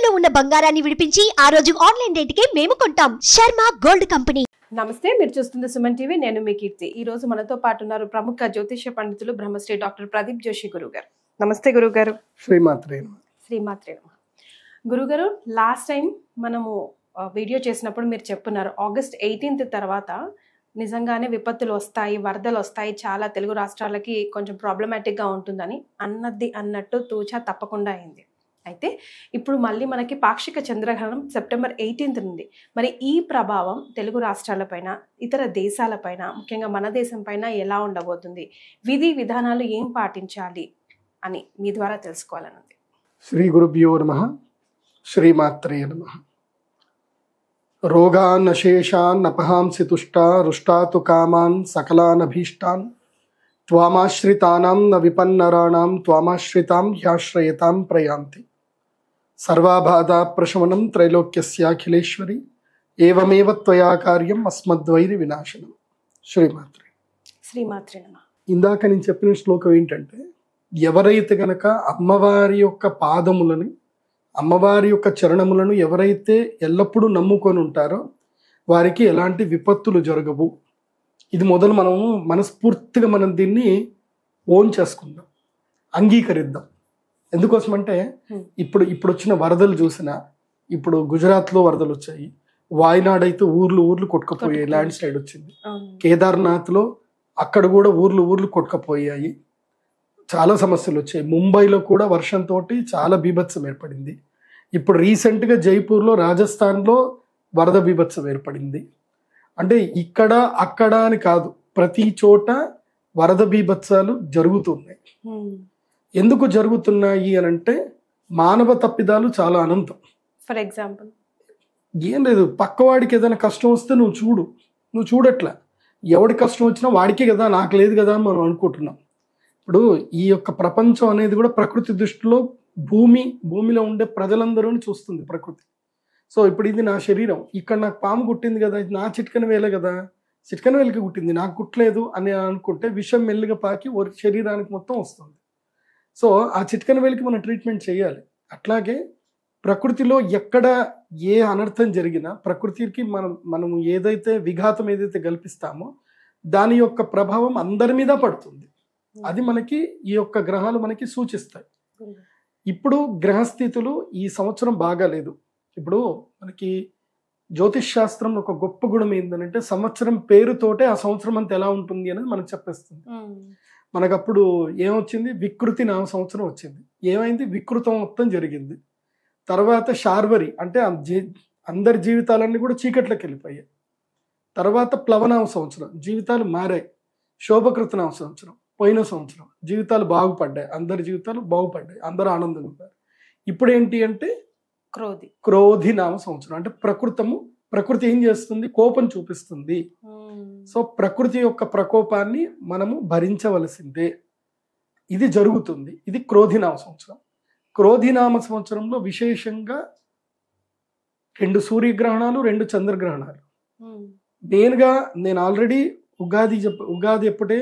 తాకట్టులో ఉన్న బంగారాన్ని విడిపించి ఆ రోజు ఆన్లైన్ రేటుకే మేము కొంటాం. Sharma gold company. నమస్తే, మీరు చూస్తుంది సుమన్ టీవీ. నేను మీ కీర్తి. ఈ రోజు మనతో పాటు ఉన్నారు ప్రముఖ జ్యోతిష్య పండితులు బ్రహ్మశ్రీ డాక్టర్ ప్రదీప్ జోషి గురుగారు. నమస్తే గురుగారు. శ్రీమాత్రే నమః. గురుగారు, లాస్ట్ టైం మనము వీడియో చేసినప్పుడు మీరు చెప్పున్నారు ఆగస్ట్ 18th తర్వాత నిజంగానే విపత్తులు వస్తాయి, వరదలు వస్తాయి, చాలా తెలుగు రాష్ట్రాలకి కొంచెం ప్రాబ్లమాటిక్గా ఉంటుందని. అన్నది అన్నట్టు తూచా తప్పకుండా అయింది. అయితే ఇప్పుడు మళ్ళీ మనకి పాక్షిక చంద్రగ్రహణం సెప్టెంబర్ 18th నుండి. మరి ఈ ప్రభావం తెలుగు రాష్ట్రాలపైన, ఇతర దేశాలపైన, ముఖ్యంగా మన దేశం పైన ఎలా ఉండబోతుంది, విధి విధానాలు ఏం పాటించాలి అని మీ ద్వారా తెలుసుకోవాలనుంది. శ్రీ గురుభ్యో నమః. శ్రీమాత్రే నమః. రోగాన్ అశేషాన్ అపహాంసి తుష్టా రుష్టాతు కామాన్ సకలాన్ అభీష్టాన్ త్వామాశ్రితానాం న విపన్నరాణాం త్వామాశ్రితాం హ్యాశ్రయతాం ప్రయాంతి. సర్వాబాధా ప్రశమనం త్రైలోక్యస్యాఖిలేశ్వరి ఏవమేవ త్వయా కార్యం అస్మద్వైరి వినాశనం. శ్రీమాత్రే నమః. ఇందాక నేను చెప్పిన శ్లోకం ఏంటంటే, ఎవరైతే గనక అమ్మవారి యొక్క పాదములని, అమ్మవారి యొక్క చరణములను ఎవరైతే ఎల్లప్పుడూ నమ్ముకొని ఉంటారో వారికి ఎలాంటి విపత్తులు జరగవు. ఇది మొదలు మనము మనస్ఫూర్తిగా మనం దీన్ని ఓన్ చేసుకుందాం, అంగీకరిద్దాం. ఎందుకోసమంటే ఇప్పుడు వచ్చిన వరదలు చూసినా, ఇప్పుడు గుజరాత్లో వరదలు వచ్చాయి, వాయనాడ్ అయితే ఊర్లు కొట్టుకుపోయాయి, ల్యాండ్ స్లైడ్ వచ్చింది. కేదార్నాథ్లో అక్కడ కూడా ఊర్లు కొట్టుకుపోయాయి, చాలా సమస్యలు వచ్చాయి. ముంబైలో కూడా వర్షంతో చాలా బీభత్సం ఏర్పడింది. ఇప్పుడు రీసెంట్గా జైపూర్లో, రాజస్థాన్లో వరద బీభత్సం ఏర్పడింది. అంటే ఇక్కడ అక్కడ అని కాదు, ప్రతి చోట వరద బీభత్సాలు జరుగుతున్నాయి. ఎందుకు జరుగుతున్నాయి అని అంటే, మానవ తప్పిదాలు చాలా అనంతం. ఫర్ ఎగ్జాంపుల్ ఏం లేదు, పక్కవాడికి ఏదైనా కష్టం వస్తే నువ్వు చూడట్లా. ఎవడి కష్టం వచ్చినా వాడికే కదా, నాకు లేదు కదా అని మనం అనుకుంటున్నాం. ఇప్పుడు ఈ యొక్క ప్రపంచం అనేది కూడా ప్రకృతి దృష్టిలో భూమిలో ఉండే ప్రజలందరూ చూస్తుంది ప్రకృతి. సో ఇప్పుడు ఇది నా శరీరం, ఇక్కడ నాకు పాము కుట్టింది కదా, ఇది నా చిటికెన వేలే కదా, చిటికెన వేలకి కుట్టింది, నాకు కుట్టలేదు అని అనుకుంటే విషం మెల్లిగా పాకి శరీరానికి మొత్తం వస్తుంది. సో ఆ చిటికెన వేలికి మనం ట్రీట్మెంట్ చేయాలి. అట్లాగే ప్రకృతిలో ఎక్కడ ఏ అనర్థం జరిగినా ప్రకృతికి మనం ఏదైతే విఘాతం ఏదైతే కల్పిస్తామో దాని యొక్క ప్రభావం అందరి మీద పడుతుంది. అది మనకి ఈ యొక్క గ్రహాలు మనకి సూచిస్తాయి. ఇప్పుడు గ్రహస్థితులు ఈ సంవత్సరం బాగాలేదు. ఇప్పుడు మనకి జ్యోతిష్ శాస్త్రంలో ఒక గొప్ప గుణం ఏంటంటే, సంవత్సరం పేరుతోటే ఆ సంవత్సరం అంతా ఎలా ఉంటుంది అనేది మనకు చెప్పేస్తుంది. మనకప్పుడు ఏమొచ్చింది, వికృతి నామ సంవత్సరం వచ్చింది. ఏమైంది, వికృతం మొత్తం జరిగింది. తర్వాత శార్వరి అంటే అందరి జీవితాలన్నీ కూడా చీకట్లోకి వెళ్ళిపోయాయి. తర్వాత ప్లవనామ సంవత్సరం, జీవితాలు మారాయి. శోభకృతనామ సంవత్సరం, పోయిన సంవత్సరం జీవితాలు బాగుపడ్డాయి, అందరి జీవితాలు బాగుపడ్డాయి, అందరూ ఆనందంగా ఉన్నారు. ఇప్పుడు ఏంటి అంటే క్రోధి నామ సంవత్సరం. అంటే ప్రకృతి ఏం చేస్తుంది, కోపం చూపిస్తుంది. సో ప్రకృతి యొక్క ప్రకోపాన్ని మనము భరించవలసిందే. ఇది జరుగుతుంది. ఇది క్రోధినామ సంవత్సరం. క్రోధినామ సంవత్సరంలో విశేషంగా 2 సూర్యగ్రహణాలు, 2 చంద్రగ్రహణాలు. నేను ఆల్రెడీ ఉగాది ఎప్పుడే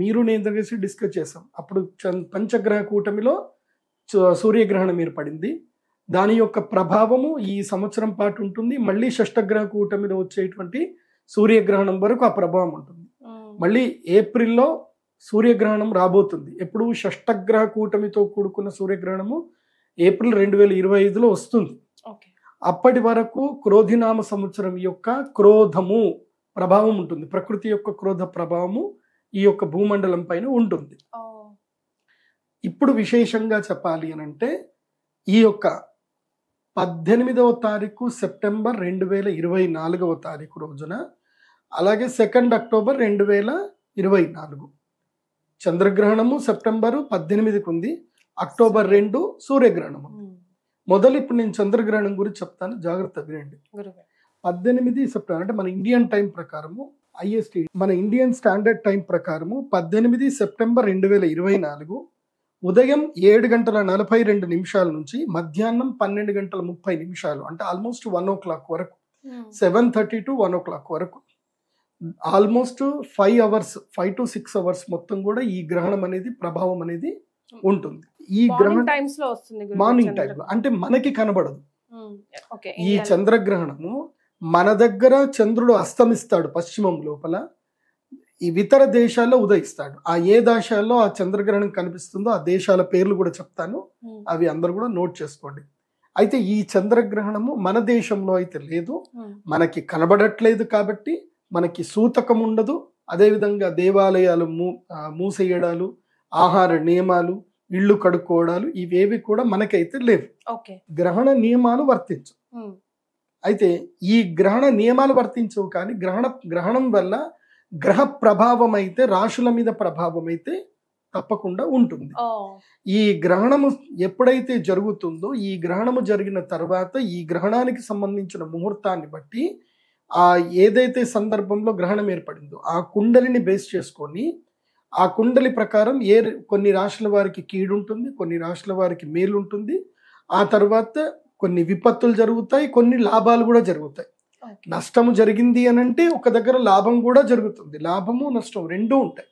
మీరు నేను కలిసి డిస్కస్ చేసాం. అప్పుడు పంచగ్రహ కూటమిలో సూర్యగ్రహణం ఏర్పడింది. దాని యొక్క ప్రభావము ఈ సంవత్సరం పాటు ఉంటుంది. మళ్ళీ షష్టగ్రహ కూటమిలో వచ్చేటువంటి సూర్యగ్రహణం వరకు ఆ ప్రభావం ఉంటుంది. మళ్ళీ ఏప్రిల్లో సూర్యగ్రహణం రాబోతుంది. ఎప్పుడు షష్టగ్రహ కూటమితో కూడుకున్న సూర్యగ్రహణము ఏప్రిల్ 2025లో వస్తుంది. అప్పటి వరకు క్రోధినామ సంవత్సరం యొక్క క్రోధము ప్రభావం ఉంటుంది. ప్రకృతి యొక్క క్రోధ ప్రభావము ఈ యొక్క భూమండలం పైన ఉంటుంది. ఇప్పుడు విశేషంగా చెప్పాలి అని అంటే, ఈ యొక్క 18వ తారీఖు సెప్టెంబర్ 2024వ తారీఖు రోజున, అలాగే 2 అక్టోబర్ 2024 చంద్రగ్రహణము సెప్టెంబర్ 18కి ఉంది, అక్టోబర్ 2 సూర్యగ్రహణము. మొదలు ఇప్పుడు నేను చంద్రగ్రహణం గురించి చెప్తాను, జాగ్రత్త వినండి. 18 సెప్టెంబర్ అంటే మన ఇండియన్ టైం ప్రకారము, ఐఎస్టీ మన ఇండియన్ స్టాండర్డ్ టైం ప్రకారము 18 సెప్టెంబర్ 2024 ఉదయం 7:42 నుంచి మధ్యాహ్నం 12:30 అంటే ఆల్మోస్ట్ 1 o'clock వరకు, 7:30 to 1 o'clock వరకు, ఆల్మోస్ట్ 5 to 6 అవర్స్ మొత్తం కూడా ఈ గ్రహణం అనేది ప్రభావం అనేది ఉంటుంది. ఈ గ్రహణం టైమ్స్ లో వస్తుంది మార్నింగ్ టైంలో, అంటే మనకి కనబడదు. ఓకే, ఈ చంద్రగ్రహణము మన దగ్గర చంద్రుడు అస్తమిస్తాడు పశ్చిమం లోపల, ఈ ఇతర దేశాల్లో ఉదయిస్తాడు. ఆ ఏ దేశాల్లో ఆ చంద్రగ్రహణం కనిపిస్తుందో ఆ దేశాల పేర్లు కూడా చెప్తాను, అవి అందరూ కూడా నోట్ చేసుకోండి. అయితే ఈ చంద్రగ్రహణము మన దేశంలో అయితే లేదు, మనకి కనబడట్లేదు కాబట్టి మనకి సూతకం ఉండదు. అదేవిధంగా దేవాలయాలు మూసేయడాలు, ఆహార నియమాలు, ఇళ్ళు కడుక్కోవడాలు ఇవేవి కూడా మనకైతే లేవు. గ్రహణ నియమాలు వర్తించవు. అయితే ఈ గ్రహణ నియమాలు వర్తించవు, కానీ గ్రహణం వల్ల గ్రహ ప్రభావం అయితే, రాశుల మీద ప్రభావం అయితే తప్పకుండా ఉంటుంది. ఈ గ్రహణము ఎప్పుడైతే జరుగుతుందో, ఈ గ్రహణము జరిగిన తర్వాత ఈ గ్రహణానికి సంబంధించిన ముహూర్తాన్ని బట్టి ఆ ఏదైతే సందర్భంలో గ్రహణం ఏర్పడిందో ఆ కుండలిని బేస్ చేసుకొని, ఆ కుండలి ప్రకారం కొన్ని రాశుల వారికి కీడు ఉంటుంది, కొన్ని రాశుల వారికి మేలు ఉంటుంది. ఆ తర్వాత కొన్ని విపత్తులు జరుగుతాయి, కొన్ని లాభాలు కూడా జరుగుతాయి. నష్టము జరిగింది అని అంటే ఒక దగ్గర లాభం కూడా జరుగుతుంది. లాభము నష్టం రెండూ ఉంటాయి.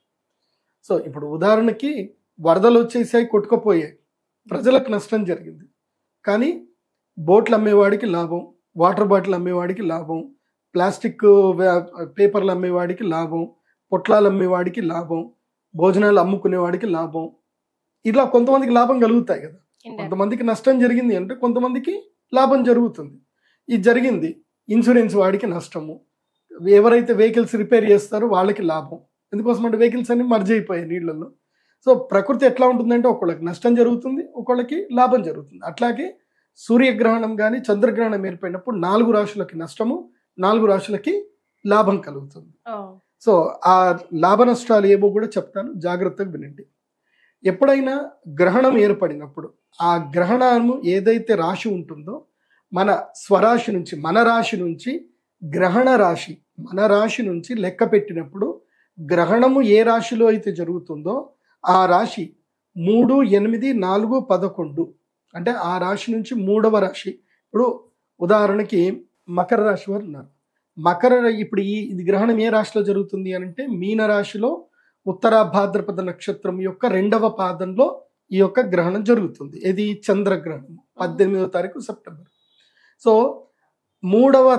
సో ఇప్పుడు ఉదాహరణకి వరదలు వచ్చేసాయి, కొట్టుకుపోయాయి, ప్రజలకు నష్టం జరిగింది. కానీ బోట్లు అమ్మేవాడికి లాభం, వాటర్ బాటిల్ అమ్మేవాడికి లాభం, ప్లాస్టిక్ పేపర్లు అమ్మేవాడికి లాభం, పొట్లాలు అమ్మేవాడికి లాభం, భోజనాలు అమ్ముకునేవాడికి లాభం. ఇట్లా కొంతమందికి లాభం కలుగుతాయి కదా. కొంతమందికి నష్టం జరిగింది అంటే కొంతమందికి లాభం జరుగుతుంది. ఇది జరిగింది, ఇన్సూరెన్స్ వాడికి నష్టము, ఎవరైతే వెహికల్స్ రిపేర్ చేస్తారో వాళ్ళకి లాభం. ఎందుకోసం అంటే వెహికల్స్ అన్ని మర్జ్ అయిపోయాయి నీళ్ళల్లో. సో ప్రకృతి ఎట్లా ఉంటుందంటే ఒకళ్ళకి నష్టం జరుగుతుంది, ఒకళ్ళకి లాభం జరుగుతుంది. అట్లాగే సూర్యగ్రహణం కానీ చంద్రగ్రహణం ఏర్పడినప్పుడు 4 రాశులకి నష్టము, 4 రాశులకి లాభం కలుగుతుంది. సో ఆ లాభ నష్టాలు ఏవో కూడా చెప్తాను, జాగ్రత్తగా వినండి. ఎప్పుడైనా గ్రహణం ఏర్పడినప్పుడు ఆ గ్రహణము ఏదైతే రాశి ఉంటుందో, మన స్వరాశి నుంచి, మన రాశి నుంచి గ్రహణ రాశి, మన రాశి నుంచి లెక్క పెట్టినప్పుడు గ్రహణము ఏ రాశిలో అయితే జరుగుతుందో ఆ రాశి 3, 8, 4, 11 అంటే ఆ రాశి నుంచి 3వ రాశి. ఇప్పుడు ఉదాహరణకి మకర రాశి వారు ఉన్నారు. ఇప్పుడు ఇది గ్రహణం ఏ రాశిలో జరుగుతుంది అని అంటే మీన రాశిలో ఉత్తర భాద్రపద నక్షత్రం యొక్క 2వ పాదంలో ఈ యొక్క గ్రహణం జరుగుతుంది. ఇది చంద్రగ్రహణం 18వ తారీఖు సెప్టెంబర్. సో 3వ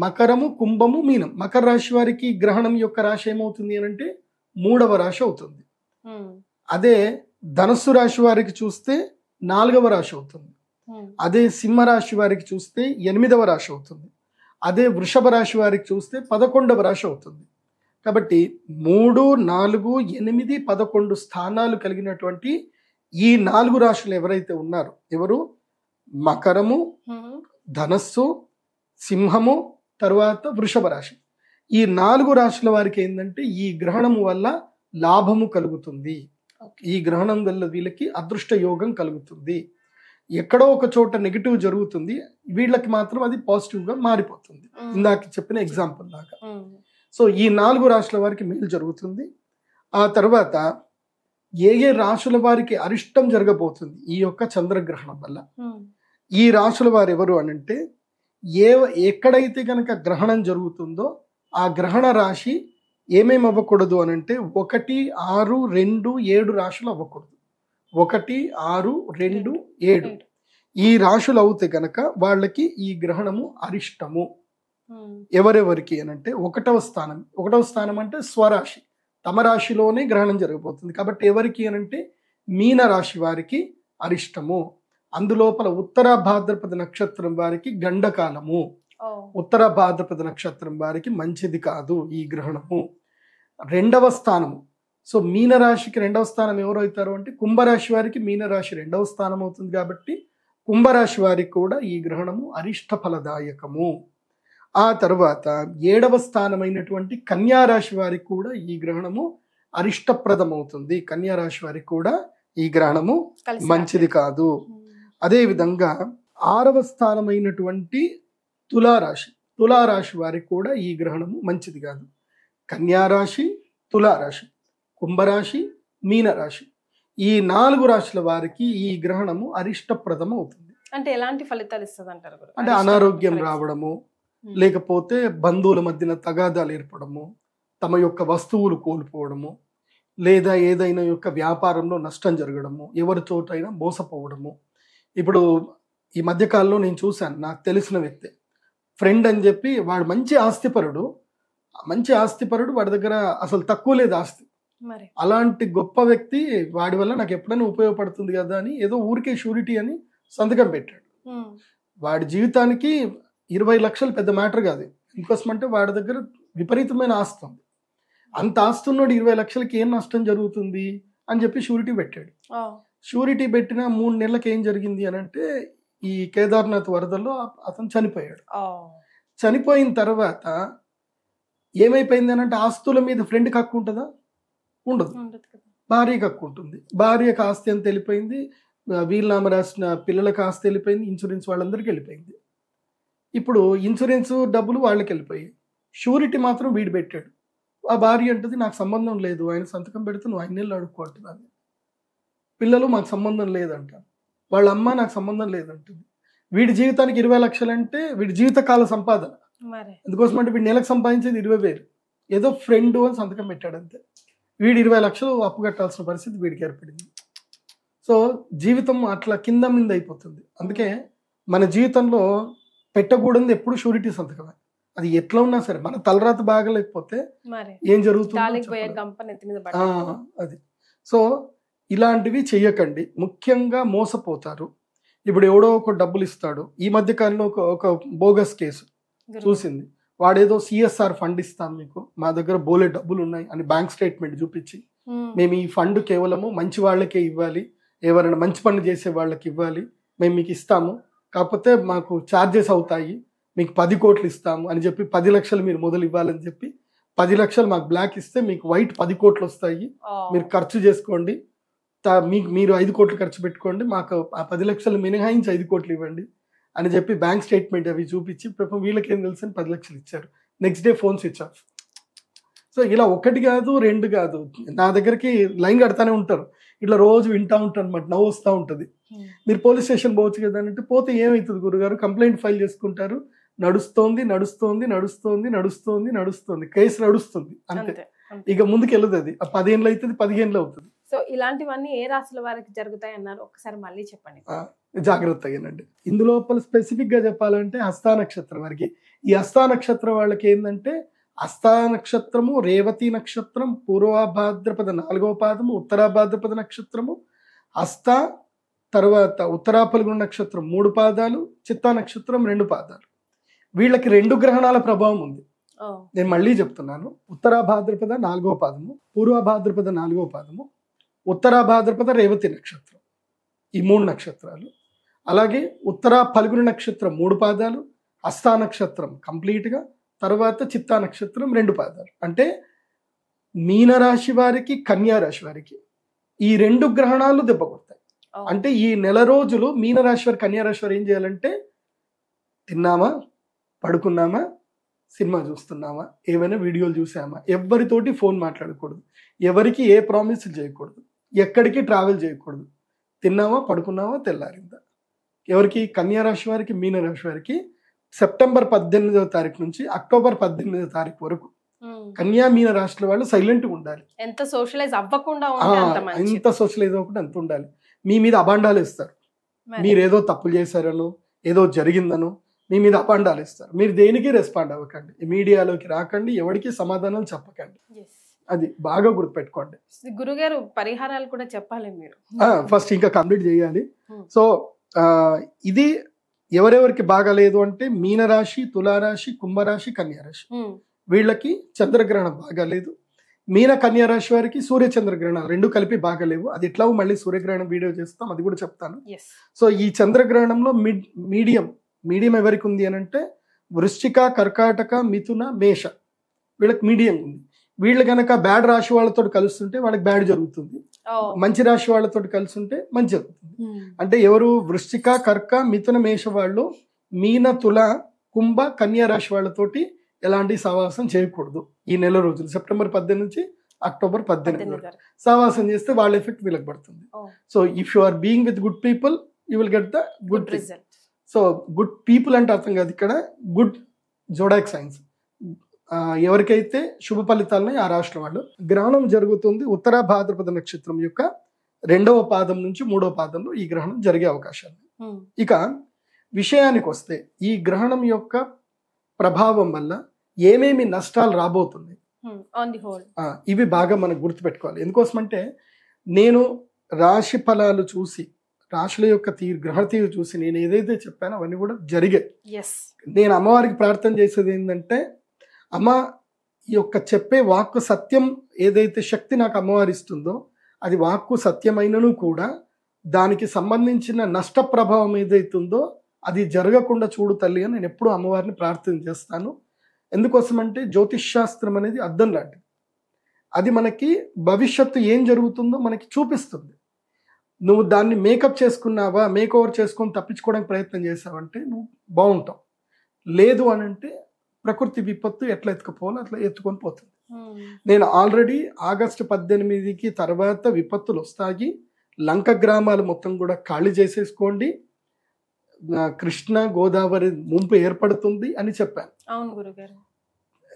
మకరము, కుంభము, మీనం. మకర రాశి వారికి గ్రహణం యొక్క రాశి ఏమవుతుంది అని అంటే 3వ రాశి అవుతుంది. అదే ధనస్సు రాశి వారికి చూస్తే 4వ రాశి అవుతుంది. అదే సింహ రాశి వారికి చూస్తే 8వ రాశి అవుతుంది. అదే వృషభ రాశి వారికి చూస్తే 11వ రాశి అవుతుంది. కాబట్టి 3, 4, 8, 11 స్థానాలు కలిగినటువంటి ఈ 4 రాశులు ఎవరైతే ఉన్నారో, ఎవరు మకరము, ధనస్సు, సింహము, తర్వాత వృషభ రాశి, ఈ 4 రాశుల వారికి ఏంటంటే ఈ గ్రహణము వల్ల లాభము కలుగుతుంది. ఈ గ్రహణం వల్ల వీళ్ళకి అదృష్ట యోగం కలుగుతుంది. ఎక్కడో ఒక చోట నెగిటివ్ జరుగుతుంది, వీళ్ళకి మాత్రం అది పాజిటివ్గా మారిపోతుంది. ఇందాక చెప్పిన ఎగ్జాంపుల్ లాగా. సో ఈ 4 రాశుల వారికి మేలు జరుగుతుంది. ఆ తర్వాత ఏ రాశుల వారికి అరిష్టం జరగబోతుంది ఈ యొక్క చంద్రగ్రహణం వల్ల. ఈ రాశుల వారు ఎవరు అనంటే, ఎక్కడైతే కనుక గ్రహణం జరుగుతుందో ఆ గ్రహణ రాశి ఏమేమి అవ్వకూడదు అనంటే 1, 6, 2, 7 రాశులు అవ్వకూడదు. 1, 6, 2, 7 ఈ రాశులు అవుతే గనక వాళ్ళకి ఈ గ్రహణము అరిష్టము. ఎవరెవరికి అనంటే 1వ స్థానం. 1వ స్థానం అంటే స్వరాశి, తమ రాశిలోనే గ్రహణం జరగబోతుంది. కాబట్టి ఎవరికి అనంటే మీన రాశి వారికి అరిష్టము. అందులోపల ఉత్తర భాద్రపద నక్షత్రం వారికి గండకాలము, ఉత్తర భాద్రపద నక్షత్రం వారికి మంచిది కాదు ఈ గ్రహణము. 2వ స్థానము. సో మీనరాశికి 2వ స్థానం ఎవరు అవుతారు అంటే కుంభరాశి వారికి మీనరాశి 2వ స్థానం అవుతుంది. కాబట్టి కుంభరాశి వారికి కూడా ఈ గ్రహణము అరిష్ట ఫలదాయకము. ఆ తర్వాత 7వ స్థానమైనటువంటి కన్యారాశి వారికి కూడా ఈ గ్రహణము అరిష్టప్రదం అవుతుంది. కన్యారాశి వారికి కూడా ఈ గ్రహణము మంచిది కాదు. అదేవిధంగా 6వ స్థానమైనటువంటి తులారాశి వారికి కూడా ఈ గ్రహణము మంచిది కాదు. కన్యారాశి, తులారాశి, కుంభరాశి, మీనరాశి ఈ 4 రాశుల వారికి ఈ గ్రహణము అరిష్టప్రదం అవుతుంది. అంటే ఎలాంటి ఫలితాలు ఇస్తుంది అంటారు? అంటే అనారోగ్యం రావడము, లేకపోతే బంధువుల మధ్యన తగాదాలు ఏర్పడము, తమ యొక్క వస్తువులు కోల్పోవడము, లేదా ఏదైనా యొక్క వ్యాపారంలో నష్టం జరగడము, ఎవరితోటైనా మోసపోవడము. ఇప్పుడు ఈ మధ్యకాలంలో నేను చూశాను, నాకు తెలిసిన వ్యక్తి ఫ్రెండ్ అని చెప్పి, వాడు మంచి ఆస్తిపరుడు, వాడి దగ్గర అసలు తక్కువ లేదు ఆస్తి. మరి అలాంటి గొప్ప వ్యక్తి వాడి వల్ల నాకు ఎప్పుడైనా ఉపయోగపడుతుంది కదా అని ఏదో ఊరికే షూరిటీ అని సంతకం పెట్టాడు. వాడి జీవితానికి 20 లక్షలు పెద్ద మ్యాటర్ కాదు. ఇంకోసం అంటే వాడి దగ్గర విపరీతమైన ఆస్తి ఉంది. అంత ఆస్తి ఉన్నోడు 20 లక్షలకి ఏం నష్టం జరుగుతుంది అని చెప్పి షూరిటీ పెట్టాడు. షూరిటీ పెట్టిన 3 నెలలకు ఏం జరిగింది అని అంటే, ఈ కేదార్నాథ్ వరదల్లో అతను చనిపోయాడు. చనిపోయిన తర్వాత ఏమైపోయింది అని అంటే, ఆస్తుల మీద ఫ్రెండ్కి హక్కు ఉంటుందా? ఉండదు. భార్యకి హక్కు ఉంటుంది. భార్యకు ఆస్తి ఎంత వెళ్ళిపోయింది, వీలునామా రాసిన పిల్లలకు ఆస్తి వెళ్ళిపోయింది, ఇన్సూరెన్స్ వాళ్ళందరికీ వెళ్ళిపోయింది. ఇప్పుడు ఇన్సూరెన్స్ డబ్బులు వాళ్ళకి వెళ్ళిపోయాయి, షూరిటీ మాత్రం వీడు పెట్టాడు. ఆ భార్య అంటుంది నాకు సంబంధం లేదు, ఆయన సంతకం పెడితే నువ్వు 5 నెలలు అడుక్కుంటున్నాను. పిల్లలు మాకు సంబంధం లేదంటారు, వాళ్ళ అమ్మ నాకు సంబంధం లేదంటుంది. వీడి జీవితానికి 20 లక్షలు అంటే వీడి జీవితకాల సంపాదన. అందుకోసం అంటే వీడి నెలకు సంపాదించేది 20,000, ఏదో ఫ్రెండ్ అని సంతకం పెట్టాడు అంతే. వీడు 20 లక్షలు అప్పు కట్టాల్సిన పరిస్థితి వీడికి ఏర్పడింది. సో జీవితం అట్లా కింద మీద అయిపోతుంది. అందుకే మన జీవితంలో పెట్టకూడదు ఎప్పుడు షూరిటీ సంతకమే. అది ఎట్లా ఉన్నా సరే, మన తలరాత బాగలేకపోతే ఏం జరుగుతుంది అది. సో ఇలాంటివి చెయ్యకండి, ముఖ్యంగా మోసపోతారు. ఇప్పుడు ఎవడో ఒక డబ్బులు ఇస్తాడు. ఈ మధ్య కాలంలో ఒక బోగస్ కేసు చూసింది. వాడేదో సిఎస్ఆర్ ఫండ్ ఇస్తాం మీకు, మా దగ్గర బోలే డబ్బులు ఉన్నాయి అని బ్యాంక్ స్టేట్మెంట్ చూపించి, మేము ఈ ఫండ్ కేవలము మంచి వాళ్ళకే ఇవ్వాలి, ఎవరైనా మంచి పనులు చేసే వాళ్ళకి ఇవ్వాలి, మేము మీకు ఇస్తాము, కాకపోతే మాకు ఛార్జెస్ అవుతాయి, మీకు 10 కోట్లు ఇస్తాము అని చెప్పి 10 లక్షలు మీరు మొదలు ఇవ్వాలని చెప్పి 10 లక్షలు మాకు బ్లాక్ ఇస్తే మీకు వైట్ 10 కోట్లు వస్తాయి, మీరు ఖర్చు చేసుకోండి, మీరు 5 కోట్లు ఖర్చు పెట్టుకోండి, మాకు ఆ 10 లక్షలు మినహాయించి 5 కోట్లు ఇవ్వండి అని చెప్పి బ్యాంక్ స్టేట్మెంట్ అవి చూపించి వీళ్ళకి ఏం తెలుసు అని 10 లక్షలు ఇచ్చారు. Next day phone switch off. So ఇలా 1 కాదు 2 కాదు, నా దగ్గరికి లైన్ కడతానే ఉంటారు. ఇట్లా రోజు వింటూ ఉంటాను అనమాట, నవ్వు వస్తూ ఉంటుంది. మీరు పోలీస్ స్టేషన్ పోవచ్చు కదా అంటే, పోతే ఏమవుతుంది గురుగారు, కంప్లైంట్ ఫైల్ చేసుకుంటారు, నడుస్తోంది కేసు నడుస్తుంది అంతే, ఇక ముందుకు వెళ్ళదు. అది 10 ఏళ్ళు అవుతుంది, 15 అవుతుంది. సో ఇలాంటివన్నీ ఏ రాశుల వారికి జరుగుతాయి అన్నారు, ఒకసారి మళ్ళీ చెప్పండి. జాగ్రత్తగానండి. ఇందులోపల స్పెసిఫిక్ గా చెప్పాలంటే హస్తా నక్షత్రం వారికి, ఈ హస్తా నక్షత్రం వాళ్ళకి ఏంటంటే, హస్తా నక్షత్రము, రేవతి నక్షత్రం, పూర్వభాద్రపద 4వ పాదము, ఉత్తరాభాద్రపద నక్షత్రము, హస్త తర్వాత ఉత్తరాఫల్గుణ నక్షత్రం 3 పాదాలు, చిత్తా నక్షత్రం 2 పాదాలు. వీళ్ళకి 2 గ్రహణాల ప్రభావం ఉంది. నేను మళ్ళీ చెప్తున్నాను, ఉత్తరాభాద్రపద 4వ పాదము, పూర్వభాద్రపద 4వ పాదము, ఉత్తరాభాద్రపద రేవతి నక్షత్రం, ఈ 3 నక్షత్రాలు. అలాగే ఉత్తరా ఫల్గుణ నక్షత్రం 3 పాదాలు, హస్తా నక్షత్రం కంప్లీట్గా, తర్వాత చిత్తా నక్షత్రం 2 పాదాలు. అంటే మీనరాశి వారికి, కన్యా రాశి వారికి ఈ 2 గ్రహణాలు దెబ్బ కొడతాయి. అంటే ఈ నెల రోజులు మీనరాశి వారు, కన్యా రాశి వారు ఏం చేయాలంటే, తిన్నామా, పడుకున్నామా, సినిమా చూస్తున్నామా, ఏమైనా వీడియోలు చూసామా, ఎవరితోటి ఫోన్ మాట్లాడకూడదు, ఎవరికి ఏ ప్రామిస్లు చేయకూడదు, ఎక్కడికి ట్రావెల్ చేయకూడదు, తిన్నామా, పడుకున్నామా, తెల్లారిందా. ఎవరికి? కన్యా రాశి వారికి, మీనరాశి వారికి సెప్టెంబర్ 18వ తారీఖు నుంచి అక్టోబర్ 18వ తారీఖు వరకు కన్యా మీన రాశుల వాళ్ళు సైలెంట్ గా ఉండాలి. ఎంత సోషలైజ్ అవ్వకుండా అంత ఉండాలి. మీ మీద అబాండాలు ఇస్తారు, మీరు ఏదో తప్పులు చేశారనో, ఏదో జరిగిందనో మీ మీద అబాండాలు ఇస్తారు. మీరు దేనికి రెస్పాండ్ అవ్వకండి, మీడియాలోకి రాకండి, ఎవరికి సమాధానాలు చెప్పకండి. అది బాగా గుర్తుపెట్టుకోండి. గురుగారు పరిహారాలు కూడా చెప్పాలి మీరు. ఫస్ట్ ఇంకా కంప్లీట్ చేయాలి. సో ఇది ఎవరెవరికి బాగాలేదు అంటే, మీనరాశి, తులారాశి, కుంభరాశి, కన్యారాశి వీళ్ళకి చంద్రగ్రహణం బాగాలేదు. మీన కన్యా రాశి వారికి సూర్య చంద్రగ్రహణాలు 2 కలిపి బాగాలేవు. అది ఎట్లా మళ్ళీ సూర్యగ్రహణం వీడియో చేస్తాం, అది కూడా చెప్తాను. సో ఈ చంద్రగ్రహణంలో మీడియం ఎవరికి ఉంది అని అంటే, వృశ్చిక, కర్కాటక, మిథున, మేష వీళ్ళకి మీడియం ఉంది. వీళ్ళు కనుక బ్యాడ్ రాశి వాళ్ళతో కలుస్తుంటే వాళ్ళకి బ్యాడ్ జరుగుతుంది, మంచి రాశి వాళ్ళతో కలిసి ఉంటే మంచి జరుగుతుంది. అంటే ఎవరు? వృశ్చిక, కర్క, మిథున, మేష వాళ్ళు మీన, తుల, కుంభ, కన్యా రాశి వాళ్ళతోటి ఎలాంటి సహవాసం చేయకూడదు ఈ నెల రోజులు, సెప్టెంబర్ 18 నుంచి అక్టోబర్ 18 వరకు. సహవాసం చేస్తే వాళ్ళ ఎఫెక్ట్ వీళ్ళకి పడుతుంది. So if you are being with good people you will get the good result. So good people అంటే అర్థం కాదు ఇక్కడ, గుడ్ జోడాక్ సైన్స్, ఎవరికైతే శుభ ఫలితాలని ఆ రాష్ట్రం వాళ్ళు. గ్రహణం జరుగుతుంది ఉత్తర భాద్రపద నక్షత్రం యొక్క 2వ పాదం నుంచి 3వ పాదంలో ఈ గ్రహణం జరిగే అవకాశాలు. ఇక విషయానికి వస్తే ఈ గ్రహణం యొక్క ప్రభావం వల్ల ఏమేమి నష్టాలు రాబోతుంది ఇవి బాగా మనం గుర్తుపెట్టుకోవాలి. ఎందుకోసమంటే నేను రాశి ఫలాలు చూసి రాశుల యొక్క గ్రహ తీరు చూసి నేను ఏదైతే చెప్పానో అవన్నీ కూడా జరిగాయి. నేను అమ్మవారికి ప్రార్థన చేసేది ఏంటంటే, అమ్మ ఈ యొక్క చెప్పే వాక్కు సత్యం ఏదైతే శక్తి నాకు అమ్మవారి ఇస్తుందో అది వాక్కు సత్యమైనను కూడా దానికి సంబంధించిన నష్ట ప్రభావం ఏదైతుందో అది జరగకుండా చూడు తల్లి అని నేను ఎప్పుడూ అమ్మవారిని ప్రార్థన చేస్తాను. ఎందుకోసమంటే జ్యోతిష్ శాస్త్రం అనేది అద్దం లాంటిది. అది మనకి భవిష్యత్తు ఏం జరుగుతుందో మనకి చూపిస్తుంది. నువ్వు దాన్ని మేకప్ చేసుకున్నావా, మేక్ ఓవర్ చేసుకొని తప్పించుకోవడానికి ప్రయత్నం చేసావంటే నువ్వు బాగుంటావు. లేదు అని అంటే ప్రకృతి విపత్తు ఎట్లా ఎత్తుకుపోవాలో అట్లా ఎత్తుకొని పోతుంది. నేను ఆల్రెడీ ఆగస్టు 18కి తర్వాత విపత్తులు వస్తాయి, లంక గ్రామాలు మొత్తం కూడా ఖాళీ చేసేసుకోండి, కృష్ణ గోదావరి ముంపు ఏర్పడుతుంది అని చెప్పాను. అవును గురుగారు.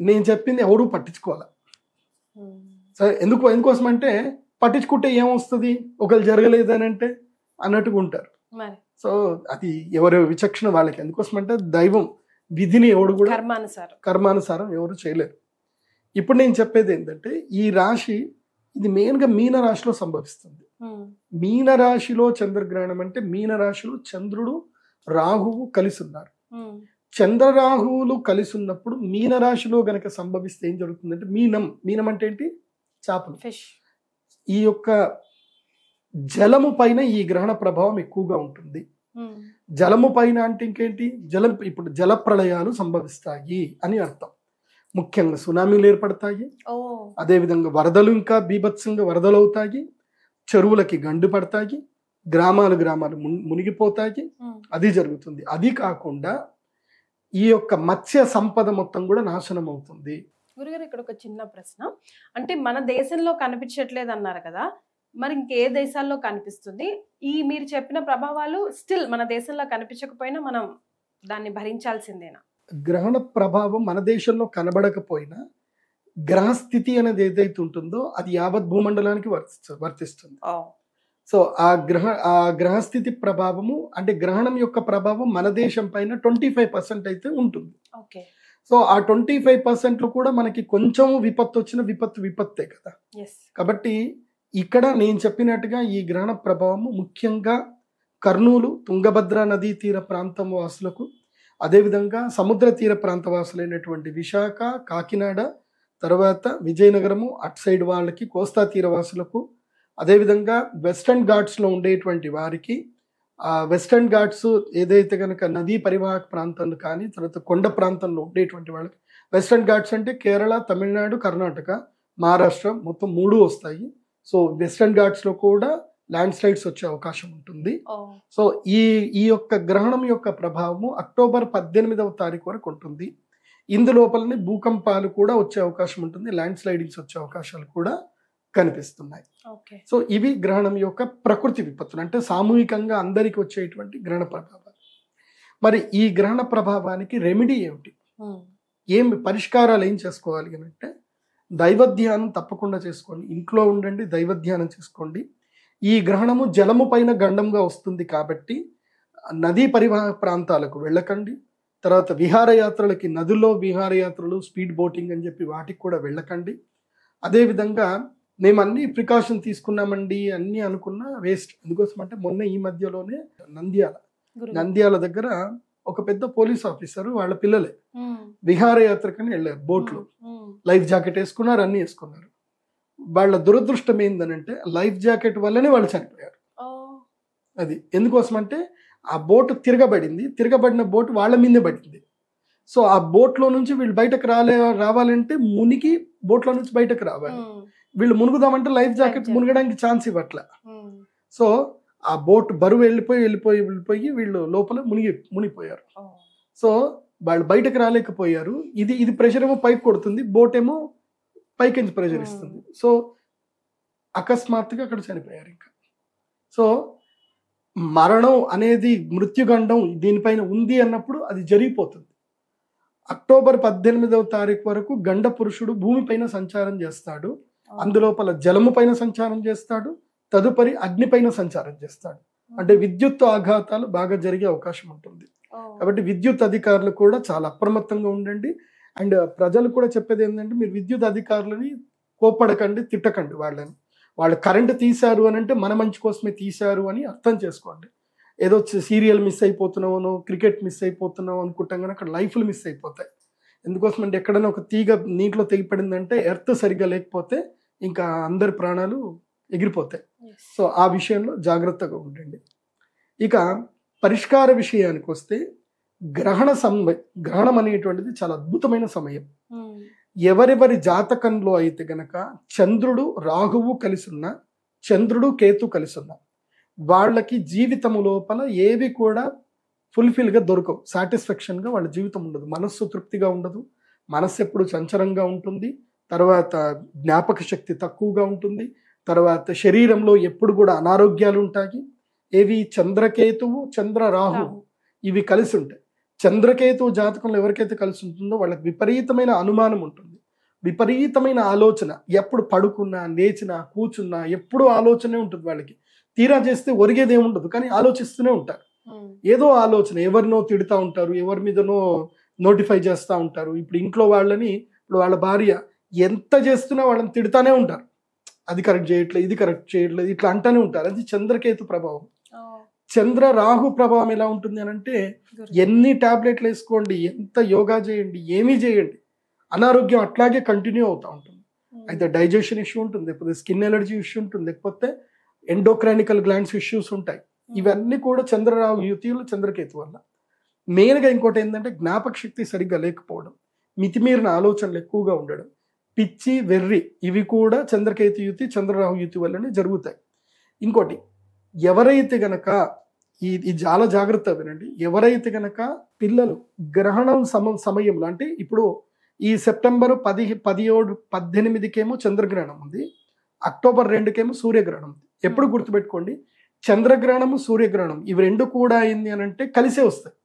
నేను చెప్పింది ఎవడూ పట్టించుకోవాలి. సరే ఎందుకోసం అంటే పట్టించుకుంటే ఏమొస్తుంది, ఒకరు జరగలేదని అంటే అన్నట్టుగా ఉంటారు. సో అది ఎవరి విచక్షణ వాళ్ళకి. ఎందుకోసం అంటే దైవం విధిని ఎవడు కూడా కర్మానుసారం ఎవరు చేయలేరు. ఇప్పుడు నేను చెప్పేది ఏంటంటే ఈ రాశి ఇది మెయిన్గా మీన రాశిలో సంభవిస్తుంది. మీన రాశిలో చంద్రగ్రహణం అంటే మీన రాశిలో చంద్రుడు రాహువు కలిసి ఉన్నారు. చంద్రరాహువులు కలిసి ఉన్నప్పుడు మీన రాశిలో గనక సంభవిస్తే ఏం జరుగుతుందంటే మీనం అంటే ఏంటి, చేపలు. ఈ యొక్క జలము పైన ఈ గ్రహణ ప్రభావం ఎక్కువగా ఉంటుంది. జలము పైన అంటే ఇంకేంటి, ఇప్పుడు జల ప్రళయాలు సంభవిస్తాయి అని అర్థం. ముఖ్యంగా సునామీలు ఏర్పడతాయి, అదేవిధంగా వరదలు ఇంకా బీభత్సంగా వరదలు అవుతాయి, చెరువులకి గండు పడతాయి, గ్రామాలు మునిగిపోతాయి. అది జరుగుతుంది. అది కాకుండా ఈ యొక్క మత్స్య సంపద మొత్తం కూడా నాశనం అవుతుంది. గురుగారు ఇక్కడ ఒక చిన్న ప్రశ్న, అంటే మన దేశంలో కనిపించట్లేదు అన్నారు కదా, మరి ఇంకే దేశాల్లో కనిపిస్తుంది? ఈ మీరు చెప్పిన ప్రభావాలు స్టిల్ మన దేశంలో కనిపించకపోయినా మనం దాన్ని భరించాల్సిందేనా? గ్రహణ ప్రభావం మన దేశంలో కనబడకపోయినా గ్రహస్థితి అనేది ఏదైతే ఉంటుందో అది యావత్ భూమండలానికి వర్తిస్తుంది. సో ఆ గ్రహస్థితి ప్రభావము అంటే గ్రహణం యొక్క ప్రభావం మన దేశం పైన 25% అయితే ఉంటుంది. సో ఆ 25% కూడా మనకి కొంచెం విపత్తు వచ్చిన విపత్తే కదా. కాబట్టి ఇక్కడ నేను చెప్పినట్టుగా ఈ గ్రహణ ప్రభావము ముఖ్యంగా కర్నూలు తుంగభద్ర నదీ తీర ప్రాంతం వాసులకు, అదేవిధంగా సముద్ర తీర ప్రాంత వాసులైనటువంటి విశాఖ, కాకినాడ, తర్వాత విజయనగరము అటు సైడ్ వాళ్ళకి, కోస్తా తీర వాసులకు, అదేవిధంగా వెస్టర్న్ ఘాట్స్లో ఉండేటువంటి వారికి, వెస్టర్న్ ఘాట్స్ ఏదైతే కనుక నదీ పరివాహక ప్రాంతాలు కానీ తర్వాత కొండ ప్రాంతంలో ఉండేటువంటి వాళ్ళకి, వెస్టర్న్ ఘాట్స్ అంటే కేరళ, తమిళనాడు, కర్ణాటక, మహారాష్ట్ర మొత్తం 3 వస్తాయి. సో వెస్టర్న్ ఘాట్స్లో కూడా ల్యాండ్ స్లైడ్స్ వచ్చే అవకాశం ఉంటుంది. సో ఈ యొక్క గ్రహణం యొక్క ప్రభావము అక్టోబర్ 18వ తారీఖు వరకు ఉంటుంది. ఇందులోపలనే భూకంపాలు కూడా వచ్చే అవకాశం ఉంటుంది, ల్యాండ్ స్లైడింగ్స్ వచ్చే అవకాశాలు కూడా కనిపిస్తున్నాయి. సో ఇవి గ్రహణం యొక్క ప్రకృతి విపత్తులు, అంటే సామూహికంగా అందరికి వచ్చేటువంటి గ్రహణ ప్రభావాలు. మరి ఈ గ్రహణ ప్రభావానికి రెమెడీ ఏమిటి, ఏం పరిష్కారాలు ఏం చేసుకోవాలి అని అంటే దైవధ్యానం తప్పకుండా చేసుకోండి. ఇంట్లో ఉండండి, దైవధ్యానం చేసుకోండి. ఈ గ్రహణము జలము పైన గండంగా వస్తుంది కాబట్టి నదీ పరివాహక ప్రాంతాలకు వెళ్ళకండి. తర్వాత విహారయాత్రలకి, నదుల్లో విహారయాత్రలు, స్పీడ్ బోటింగ్ అని చెప్పి వాటికి కూడా వెళ్ళకండి. అదేవిధంగా మేము అన్ని ప్రికాషన్ తీసుకున్నామండి అన్నీ అనుకున్నా వేస్ట్. ఎందుకోసం అంటే మొన్న ఈ మధ్యలోనే నంద్యాల దగ్గర ఒక పెద్ద పోలీస్ ఆఫీసర్ వాళ్ళ పిల్లలే విహారయాత్రకని వెళ్ళారు, బోట్లో లైఫ్ జాకెట్ వేసుకున్నారు, అన్ని వేసుకున్నారు. వాళ్ళ దురదృష్టం ఏందనంటే లైఫ్ జాకెట్ వల్లనే వాళ్ళు చనిపోయారు. అది ఎందుకోసం అంటే ఆ బోట్ తిరగబడిన బోట్ వాళ్ళ మీదే పడింది. సో ఆ బోట్లో నుంచి వీళ్ళు బయటకు రావాలంటే మునిగి బోట్లో నుంచి బయటకు రావాలి. వీళ్ళు మునుగుదామంటే లైఫ్ జాకెట్ మునగడానికి ఛాన్స్ ఇవ్వట్ల. సో ఆ బోట్ బరువు వెళ్ళిపోయి వీళ్ళు లోపల మునిగిపోయారు. సో వాళ్ళు బయటకు రాలేకపోయారు. ఇది ప్రెషర్ ఏమో పైకి కొడుతుంది, బోట్ ఏమో పైకి ప్రెషర్ ఇస్తుంది. సో అకస్మాత్తుగా అక్కడ చనిపోయారు. ఇంకా సో మరణం అనేది మృత్యుగండం దీనిపైన ఉంది అన్నప్పుడు అది జరిగిపోతుంది. అక్టోబర్ 18వ తారీఖు వరకు గండ పురుషుడు భూమిపైన సంచారం చేస్తాడు. అందులోపల జలము పైన సంచారం చేస్తాడు, తదుపరి అగ్ని పైన సంచారం చేస్తాడు. అంటే విద్యుత్ ఆఘాతాలు బాగా జరిగే అవకాశం ఉంటుంది. కాబట్టి విద్యుత్ అధికారులు కూడా చాలా అప్రమత్తంగా ఉండండి. అండ్ ప్రజలు కూడా చెప్పేది ఏంటంటే, మీరు విద్యుత్ అధికారులని కోప్పడకండి, తిట్టకండి వాళ్ళని. వాళ్ళు కరెంటు తీశారు అని అంటే మన మంచి కోసమే తీశారు అని అర్థం చేసుకోండి. ఏదో సీరియల్ మిస్ అయిపోతున్నామో, క్రికెట్ మిస్ అయిపోతున్నాం అనుకుంటాం కానీ అక్కడ లైఫ్లు మిస్ అయిపోతాయి. ఎందుకోసం అంటే ఎక్కడైనా ఒక తీగ నీటిలో తెగిపడిందంటే ఎర్త్ సరిగ్గా లేకపోతే ఇంకా అందరి ప్రాణాలు ఎగిరిపోతాయి. సో ఆ విషయంలో జాగ్రత్తగా ఉండండి. ఇక పరిష్కార విషయానికి వస్తే గ్రహణం అనేటువంటిది చాలా అద్భుతమైన సమయం. ఎవరెవరి జాతకంలో అయితే గనక చంద్రుడు రాహువు కలిసి ఉన్న, చంద్రుడు కేతు కలిసి ఉన్న వాళ్ళకి జీవితము లోపల ఏవి కూడా ఫుల్ఫిల్గా దొరకవు, సాటిస్ఫాక్షన్గా వాళ్ళ జీవితం ఉండదు, మనస్సు తృప్తిగా ఉండదు, మనస్సు ఎప్పుడు చంచలంగా ఉంటుంది, తర్వాత జ్ఞాపక శక్తి తక్కువగా ఉంటుంది, తర్వాత శరీరంలో ఎప్పుడు కూడా అనారోగ్యాలు ఉంటాయి. ఏవి? చంద్రకేతువు, చంద్ర రాహువు ఇవి కలిసి ఉంటాయి. చంద్రకేతువు జాతకంలో ఎవరికైతే కలిసి ఉంటుందో వాళ్ళకి విపరీతమైన అనుమానం ఉంటుంది, విపరీతమైన ఆలోచన. ఎప్పుడు పడుకున్నా, లేచినా, కూర్చున్నా ఎప్పుడూ ఆలోచనే ఉంటుంది వాళ్ళకి. తీరా చేస్తే ఒరిగేది ఏముండదు, కానీ ఆలోచిస్తూనే ఉంటారు. ఏదో ఆలోచన, ఎవరినో తిడుతూ ఉంటారు, ఎవరి మీదనో నోటిఫై చేస్తూ ఉంటారు. ఇప్పుడు ఇంట్లో వాళ్ళని, ఇప్పుడు వాళ్ళ భార్య ఎంత చేస్తున్నా వాళ్ళని తిడుతూనే ఉంటారు, అది కరెక్ట్ చేయట్లేదు, ఇది కరెక్ట్ చేయట్లేదు, ఇట్లా అంటానే ఉంటారు. అది చంద్రకేతు ప్రభావం. చంద్ర రాహు ప్రభావం ఎలా ఉంటుంది అని అంటే, ఎన్ని టాబ్లెట్లు వేసుకోండి, ఎంత యోగా చేయండి, ఏమీ చేయండి, అనారోగ్యం అట్లాగే కంటిన్యూ అవుతూ ఉంటుంది. అయితే డైజెషన్ ఇష్యూ ఉంటుంది, లేకపోతే స్కిన్ ఎలర్జీ ఇష్యూ ఉంటుంది, లేకపోతే ఎండోక్రైనికల్ గ్లాండ్స్ ఇష్యూస్ ఉంటాయి. ఇవన్నీ కూడా చంద్రరాహు యుతిలు, చంద్రకేతు వల్ల. మెయిన్గా ఇంకోటి ఏంటంటే జ్ఞాపక శక్తి సరిగ్గా లేకపోవడం, మితిమీరిన ఆలోచనలు ఎక్కువగా ఉండడం, పిచ్చి, వెర్రి, ఇవి కూడా చంద్రకేతు యుతి, చంద్రరాహు యుతి వల్లనే జరుగుతాయి. ఇంకోటి, ఎవరైతే గనక ఇది చాలా జాగ్రత్త వినండి, ఎవరైతే గనక పిల్లలు గ్రహణం సమయంలో, అంటే ఇప్పుడు ఈ సెప్టెంబర్ 17, 18కేమో చంద్రగ్రహణం ఉంది, అక్టోబర్ 2కేమో సూర్యగ్రహణం ఉంది. ఎప్పుడు గుర్తుపెట్టుకోండి, చంద్రగ్రహణము, సూర్యగ్రహణం ఇవి రెండు కూడా అయింది అని అంటే కలిసే వస్తాయి.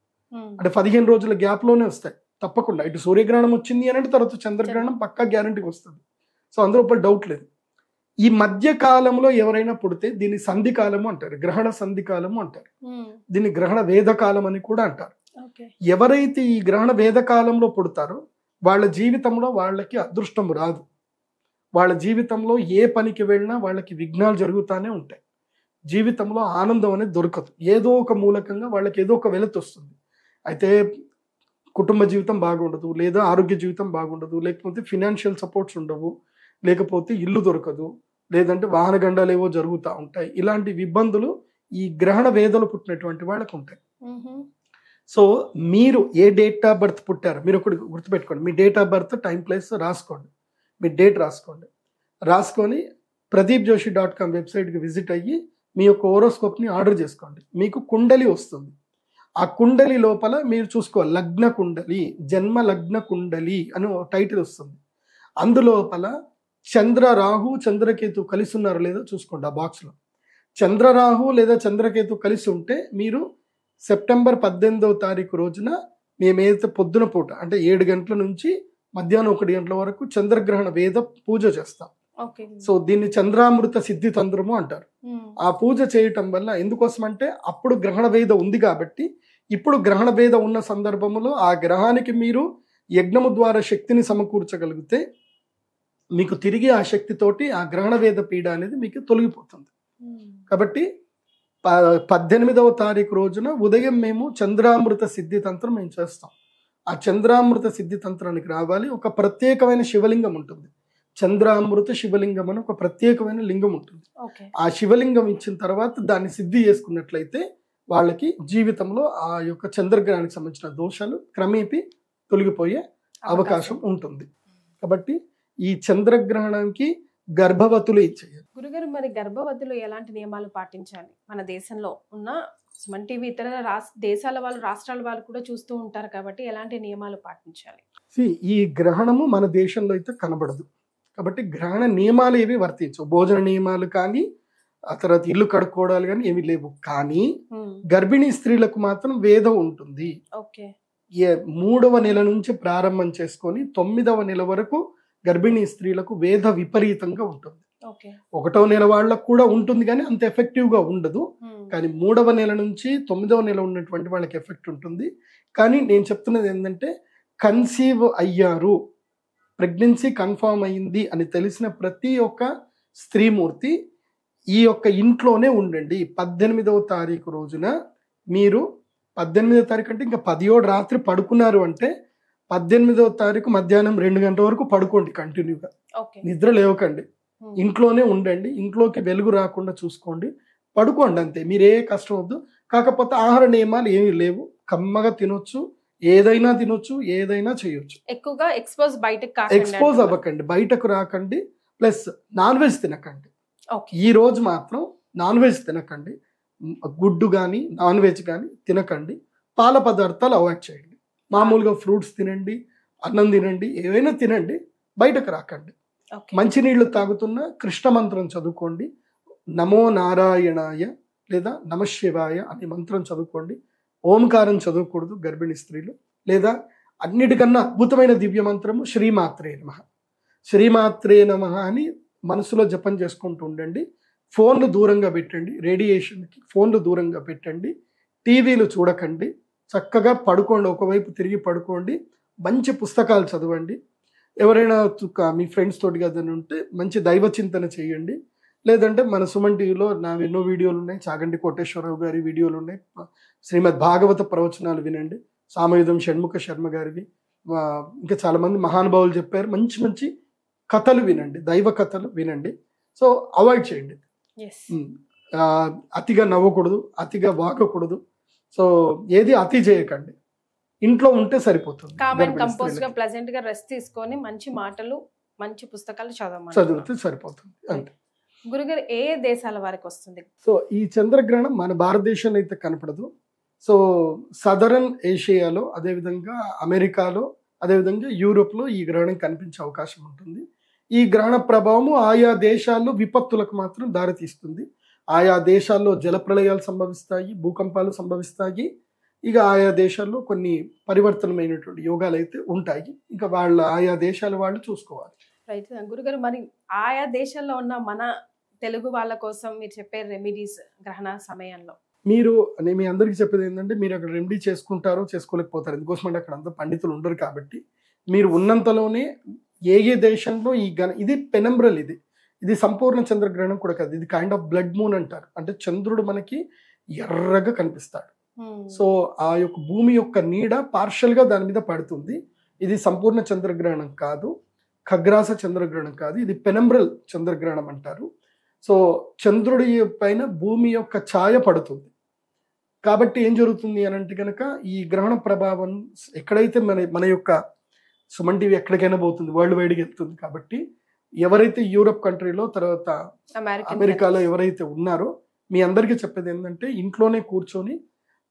అంటే 15 రోజుల గ్యాప్ లోనే వస్తాయి తప్పకుండా. ఇటు సూర్యగ్రహణం వచ్చింది అని అంటే తర్వాత చంద్రగ్రహణం పక్కా గ్యారంటీకి వస్తుంది. సో అందులో ఒక డౌట్ లేదు. ఈ మధ్య కాలంలో ఎవరైనా పుడితే దీన్ని సంధి కాలము అంటారు, గ్రహణ సంధి కాలము అంటారు, దీన్ని గ్రహణ వేద కాలం అని కూడా అంటారు. ఎవరైతే ఈ గ్రహణ వేద కాలంలో పుడతారో వాళ్ళ జీవితంలో వాళ్ళకి అదృష్టం రాదు, వాళ్ళ జీవితంలో ఏ పనికి వెళ్ళినా వాళ్ళకి విఘ్నాలు జరుగుతూనే ఉంటాయి, జీవితంలో ఆనందం అనేది దొరకదు, ఏదో ఒక మూలకంగా వాళ్ళకి ఏదో ఒక వెలుతు వస్తుంది. అయితే కుటుంబ జీవితం బాగుండదు, లేదా ఆరోగ్య జీవితం బాగుండదు, లేకపోతే ఫినాన్షియల్ సపోర్ట్స్ ఉండవు, లేకపోతే ఇల్లు దొరకదు, లేదంటే వాహన గండాలు ఏవో జరుగుతూ ఉంటాయి. ఇలాంటి ఇబ్బందులు ఈ గ్రహణ వేదలు పుట్టినటువంటి వాళ్ళకు ఉంటాయి. సో మీరు ఏ డేట్ ఆఫ్ బర్త్ పుట్టారు, మీరు ఒకటి గుర్తుపెట్టుకోండి, మీ date of birth, time, place రాసుకోండి, మీ డేట్ రాసుకొని pradeepjoshi.com వెబ్సైట్కి విజిట్ అయ్యి మీ యొక్క హోరోస్కోప్ని ఆర్డర్ చేసుకోండి. మీకు కుండలి వస్తుంది. ఆ కుండలి లోపల మీరు చూసుకోవాలి, లగ్న కుండలి, జన్మ లగ్న కుండలి అని టైటిల్ వస్తుంది. అందులోపల చంద్ర రాహు, చంద్రకేతు కలిసి ఉన్నారో లేదో చూసుకోండి. ఆ బాక్స్లో చంద్రరాహు లేదా చంద్రకేతు కలిసి ఉంటే మీరు సెప్టెంబర్ 18వ తారీఖు రోజున మేమైతే పొద్దున పూట అంటే 7 గంటల నుంచి మధ్యాహ్నం 1 గంటల వరకు చంద్రగ్రహణ వేద పూజ చేస్తాం. సో దీన్ని చంద్రామృత సిద్ధి తంత్రము అంటారు. ఆ పూజ చేయటం వల్ల ఎందుకోసం అంటే అప్పుడు గ్రహణ వేద ఉంది కాబట్టి, ఇప్పుడు గ్రహణ వేద ఉన్న సందర్భంలో ఆ గ్రహానికి మీరు యజ్ఞము ద్వారా శక్తిని సమకూర్చగలిగితే మీకు తిరిగి ఆ శక్తితోటి ఆ గ్రహణ వేద పీడ అనేది మీకు తొలగిపోతుంది. కాబట్టి 18వ తారీఖు రోజున ఉదయం మేము చంద్రామృత సిద్ధి తంత్రం మేము చేస్తాం. ఆ చంద్రామృత సిద్ధి తంత్రానికి రావాలి. ఒక ప్రత్యేకమైన శివలింగం ఉంటుంది, చంద్రామృత శివలింగం అని ఒక ప్రత్యేకమైన లింగం ఉంటుంది. ఆ శివలింగం ఇచ్చిన తర్వాత దాన్ని సిద్ధి చేసుకున్నట్లయితే వాళ్ళకి జీవితంలో ఆ యొక్క చంద్రగ్రహానికి సంబంధించిన దోషాలు క్రమేపీ తొలగిపోయే అవకాశం ఉంటుంది. కాబట్టి ఈ చంద్రగ్రహణానికి గర్భవతులు ఇచ్చేయాలి. గురుగారు, మరి గర్భవతులు ఎలాంటి నియమాలు పాటించాలి? మన దేశంలో ఉన్న సుమన్ టీవీ ఇతర దేశాల వాళ్ళు, రాష్ట్రాల వాళ్ళు కూడా చూస్తూ ఉంటారు కాబట్టి ఎలాంటి నియమాలు పాటించాలి? ఈ గ్రహణము మన దేశంలో అయితే కనబడదు కాబట్టి గ్రహణ నియమాలు ఏవి వర్తించవు. భోజన నియమాలు కానీ, ఆ తర్వాత ఇల్లు కడుక్కోవడాలు కానీ ఏమి లేవు. కానీ గర్భిణీ స్త్రీలకు మాత్రం వేదం ఉంటుంది. మూడవ నెల నుంచి ప్రారంభం చేసుకొని 9వ నెల వరకు గర్భిణీ స్త్రీలకు వేద విపరీతంగా ఉంటుంది. ఓకే. 1వ నెల వాళ్ళకు కూడా ఉంటుంది కానీ అంత ఎఫెక్టివ్గా ఉండదు. కానీ 3వ నెల నుంచి 9వ నెల ఉన్నటువంటి వాళ్ళకి ఎఫెక్ట్ ఉంటుంది. కానీ నేను చెప్తున్నది ఏంటంటే కన్సీవ్ అయ్యారు, ప్రెగ్నెన్సీ కన్ఫర్మ్ అయింది అని తెలిసిన ప్రతి ఒక్క స్త్రీమూర్తి ఈ యొక్క ఇంట్లోనే ఉండండి. 18వ తారీఖు రోజున మీరు 18వ తారీఖు అంటే ఇంకా 17 రాత్రి పడుకున్నారు అంటే 18వ తారీఖు మధ్యాహ్నం 2 గంటల వరకు పడుకోండి కంటిన్యూగా. నిద్ర లేవకండి, ఇంట్లోనే ఉండండి. ఇంట్లోకి వెలుగు రాకుండా చూసుకోండి, పడుకోండి అంతే. మీరే కష్టం వద్దు. కాకపోతే ఆహార నియమాలు ఏమీ లేవు, కమ్మగా తినొచ్చు, ఏదైనా తినొచ్చు, ఏదైనా చేయొచ్చు. ఎక్కువగా ఎక్స్పోజ్ అవ్వకండి, బయటకు రాకండి. ప్లస్ నాన్ వెజ్ తినకండి. ఓకే. ఈ రోజు మాత్రం నాన్ వెజ్ తినకండి, గుడ్డు కానీ నాన్ వెజ్ కానీ తినకండి. పాల పదార్థాలు అవాయిడ్ చేయండి. మామూలుగా ఫ్రూట్స్ తినండి, అన్నం తినండి, ఏవైనా తినండి, బయటకు రాకండి. మంచినీళ్లు తాగుతున్న కృష్ణ మంత్రం చదువుకోండి. నమో నారాయణాయ లేదా నమశివాయ అనే మంత్రం చదువుకోండి. ఓంకారం చదవకూడదు గర్భిణీ స్త్రీలు. లేదా అన్నిటికన్నా అద్భుతమైన దివ్య మంత్రము శ్రీమాత్రే నమః, శ్రీమాత్రే నమః అని మనసులో జపం చేసుకుంటూ ఉండండి. ఫోన్లు దూరంగా పెట్టండి, రేడియేషన్కి ఫోన్లు దూరంగా పెట్టండి. టీవీలు చూడకండి, చక్కగా పడుకోండి, ఒకవైపు తిరిగి పడుకోండి. మంచి పుస్తకాలు చదవండి. ఎవరైనా మీ ఫ్రెండ్స్ తోటి కదా ఉంటే మంచి దైవ చింతన చేయండి. లేదంటే మన సుమన్ టీవీలో నా ఎన్నో వీడియోలు ఉన్నాయి, చాగంటి కోటేశ్వరరావు గారి వీడియోలు ఉన్నాయి. శ్రీమద్ భాగవత ప్రవచనాలు వినండి, సామయుధం షణ్ముఖ శర్మ గారివి, ఇంకా చాలామంది మహానుభావులు చెప్పారు. మంచి మంచి కథలు వినండి, దైవ కథలు వినండి. సో అవాయిడ్ చేయండి. అతిగా నవ్వకూడదు, అతిగా వాగకూడదు. సో ఏది అతి చేయకండి, ఇంట్లో ఉంటే సరిపోతుంది. ప్లెజెంట్ గా రెస్ట్ తీసుకొని మంచి మాటలు, మంచి పుస్తకాలు చదివితే సరిపోతుంది అంతే. గురుగారు, ఏ దేశాల వారికి వస్తుంది? సో ఈ చంద్రగ్రహణం మన భారతదేశంలో అయితే కనపడదు. సో సదరన్ ఏషియాలో, అదేవిధంగా అమెరికాలో, అదేవిధంగా యూరోప్లో ఈ గ్రహణం కనిపించే అవకాశం ఉంటుంది. ఈ గ్రహణ ప్రభావము ఆయా దేశాల్లో విపత్తులకు మాత్రం దారితీస్తుంది. ఆయా దేశాల్లో జలప్రళయాలు సంభవిస్తాయి, భూకంపాలు సంభవిస్తాయి. ఇక ఆయా దేశాల్లో కొన్ని పరివర్తనమైనటువంటి యోగాలు అయితే ఉంటాయి. ఇంకా ఆయా దేశాల వాళ్ళు చూసుకోవాలి. రైట్ గురుగారు, మరి ఆయా దేశాల్లో ఉన్న మన తెలుగు వాళ్ళ కోసం మీరు చెప్పే రెమెడీస్ గ్రహణ సమయంలో? నేను మీ అందరికీ చెప్పేది ఏంటంటే, మీరు అక్కడ రెమెడీ చేసుకుంటారో చేసుకోలేకపోతారు. ఎందుకోసం అంటే అక్కడ అంతా పండితులు ఉండరు. కాబట్టి మీరు ఉన్నంతలోనే ఏ దేశంలో ఇది పెనంబ్రల్, ఇది సంపూర్ణ చంద్రగ్రహణం కూడా కాదు. ఇది కైండ్ ఆఫ్ బ్లడ్ మూన్ అంటారు. అంటే చంద్రుడు మనకి ఎర్రగా కనిపిస్తాడు. సో ఆ యొక్క భూమి యొక్క నీడ పార్షల్ గా దాని మీద పడుతుంది. ఇది సంపూర్ణ చంద్రగ్రహణం కాదు, ఖగ్రాస చంద్రగ్రహణం కాదు, ఇది పెనంబ్రల్ చంద్రగ్రహణం అంటారు. సో చంద్రుడి పైన భూమి యొక్క ఛాయ పడుతుంది. కాబట్టి ఏం జరుగుతుంది అని అంటే కనుక, ఈ గ్రహణ ప్రభావం ఎక్కడైతే మన యొక్క సుమన్ టీవీ ఎక్కడికైనా పోతుంది, వరల్డ్ వైడ్గా వెళ్తుంది. కాబట్టి ఎవరైతే యూరోప్ కంట్రీలో, తర్వాత అమెరికాలో ఎవరైతే ఉన్నారో, మీ అందరికీ చెప్పేది ఏంటంటే, ఇంట్లోనే కూర్చొని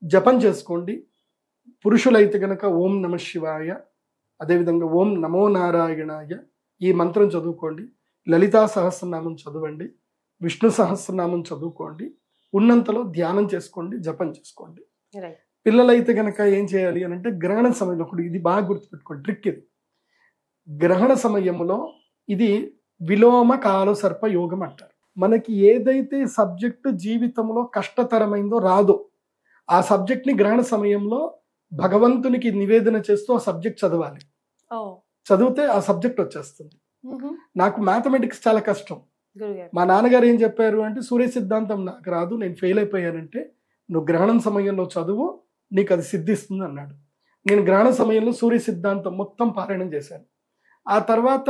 జపం చేసుకోండి. పురుషులైతే కనుక ఓం నమ శివాయ, అదేవిధంగా ఓం నమో నారాయణాయ ఈ మంత్రం చదువుకోండి. లలితా సహస్రనామం చదవండి, విష్ణు సహస్రనామం చదువుకోండి. ఉన్నంతలో ధ్యానం చేసుకోండి, జపం చేసుకోండి. పిల్లలైతే కనుక ఏం చేయాలి అని అంటే, గ్రహణ సమయంలో ఇది బాగా గుర్తుపెట్టుకోండి, ట్రిక్ ఇది. గ్రహణ సమయంలో ఇది విలోమ కాల సర్ప యోగం అంటారు. మనకి ఏదైతే సబ్జెక్టు జీవితంలో కష్టతరమైందో రాదో, ఆ సబ్జెక్ట్ని గ్రహణ సమయంలో భగవంతునికి నివేదన చేస్తూ ఆ సబ్జెక్ట్ చదవాలి. చదివితే ఆ సబ్జెక్ట్ వచ్చేస్తుంది. నాకు మ్యాథమెటిక్స్ చాలా కష్టం. మా నాన్నగారు ఏం చెప్పారు అంటే, సూర్య సిద్ధాంతం నాకు రాదు, నేను ఫెయిల్ అయిపోయానంటే నువ్వు గ్రహణం సమయంలో చదువు, నీకు అది సిద్ధిస్తుంది అన్నాడు. నేను గ్రహణ సమయంలో సూర్య సిద్ధాంతం మొత్తం పారాయణం చేశాను. ఆ తర్వాత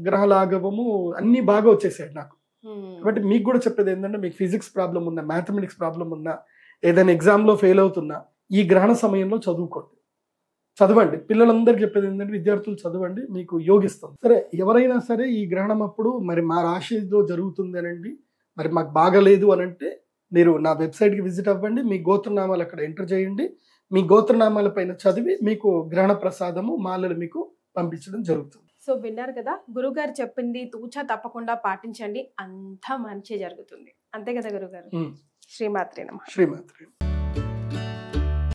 గ్రహలాఘవము అన్నీ బాగా వచ్చేసాడు నాకు. కాబట్టి మీకు కూడా చెప్పేది ఏంటంటే, మీకు ఫిజిక్స్ ప్రాబ్లం ఉన్నా, మ్యాథమెటిక్స్ ప్రాబ్లం ఉన్నా, ఏదైనా ఎగ్జామ్లో ఫెయిల్ అవుతున్నా, ఈ గ్రహణ సమయంలో చదవండి. పిల్లలందరికీ చెప్పేది ఏంటంటే, విద్యార్థులు చదవండి, మీకు యోగిస్తుంది. సరే, ఎవరైనా సరే ఈ గ్రహణం అప్పుడు మరి మా రాశిలో జరుగుతుంది అనండి, మరి మాకు బాగలేదు అని అంటే, మీరు నా వెబ్సైట్కి విజిట్ అవ్వండి, మీ గోత్రనామాలు అక్కడ ఎంటర్ చేయండి. మీ గోత్రనామాల పైన చదివి మీకు గ్రహణ ప్రసాదము, మాలలు మీకు పంపించడం జరుగుతుంది. సో విన్నారు కదా, గురుగారు చెప్పింది తూచా తప్పకుండా పాటించండి, అంతా మంచి జరుగుతుంది. అంతే కదా గురుగారు? శ్రీమాత్రే నమః. శ్రీమాత్రే.